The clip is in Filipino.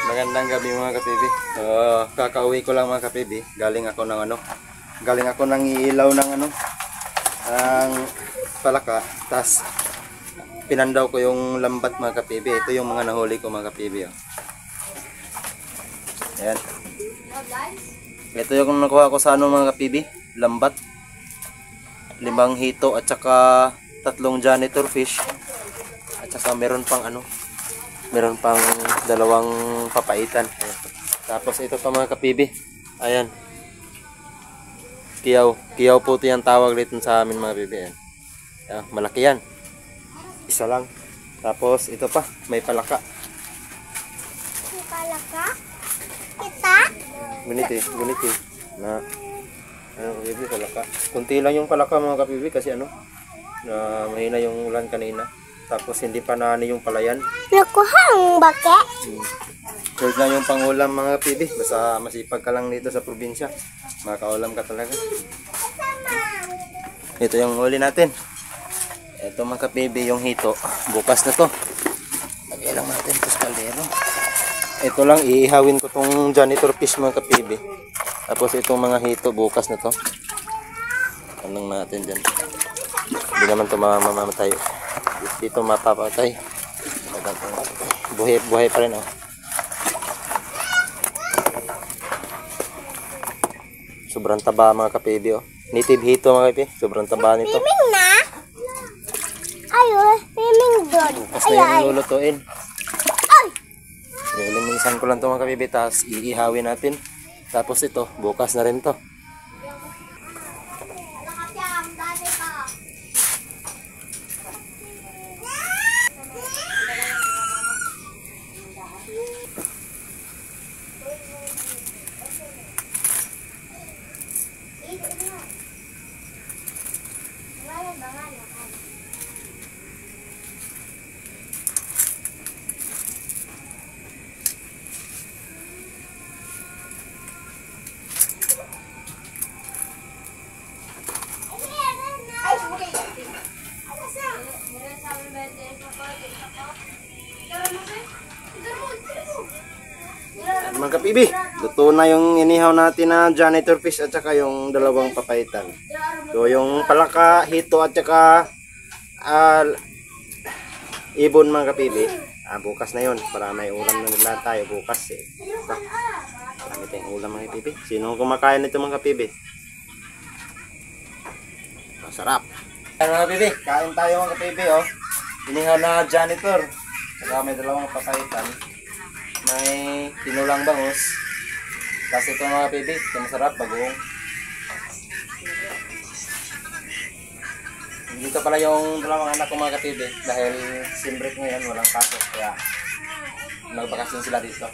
Magandang gabi mga kapibi. Kakauwi ko lang mga kapibi. Galing ako ng iilaw ng ng palaka. Tas pinandaw ko yung lambat mga kapibi. Ito yung mga nahuli ko mga kapibi. Ayan. Ito yung nakuha ko sa mga kapibi. Lambat. 5 hito at saka 3 janitor fish. At saka meron pang meron pang 2 papaitan. Tapos ito pa mga kapibi. Ayan. Kiyaw po ito yung tawag dito sa amin mga kapibi. Ayan. Ayan, malaki yan. Isa lang. Tapos ito pa, may palaka. May palaka? Kita? Guniti. Na kapibi, palaka. Kunti lang yung palaka mga kapibi kasi na mahina yung ulan kanina. Tapos hindi pa nani yung palayan. Nakuha ang bake? Third na yung pangulam mga kapibi. Basta masipag ka lang dito sa probinsya. Makaulam ka talaga. Ito yung huli natin. Ito mga kapibi yung hito. Bukas na to. Lagay lang natin ito sa kaldero. Ito lang iihawin ko tong janitor fish mga kapibi. Tapos itong mga hito bukas na to. Anong natin dyan. Hindi naman ito mamamatay. Dito mapapatay. Buhay pa rin Sobrang taba mga kapibi Native hito mga kapibi. Sobrang taba nito. Miming na? Ayun, miming doon. Bukas na yung lulutuin. Lilinisan ko lang ito mga kapibi. Tapos iihawin natin. Tapos ito, bukas na rin to. Mga kapibi, luto na yung inihaw natin na janitor fish at saka yung 2 papaitan. So yung palaka, hito at saka ibon mga kapibi. Bukas na yun para may ulam na nila tayo bukas Marami tayong ulam mga kapibi. Sino kumakain nito mga kapibi? Masarap. Mga kapibi, kain tayo mga kapibi Inihaw na janitor. Saka may 2 papaitan. May tinulang bangus. Kasi ito mga kapibi, ito masarap, bagoong. Dito pala yung 2 anak ko mga kapibi. Dahil simbreak ngayon, walang pasok. Kaya magbakasyon sila dito.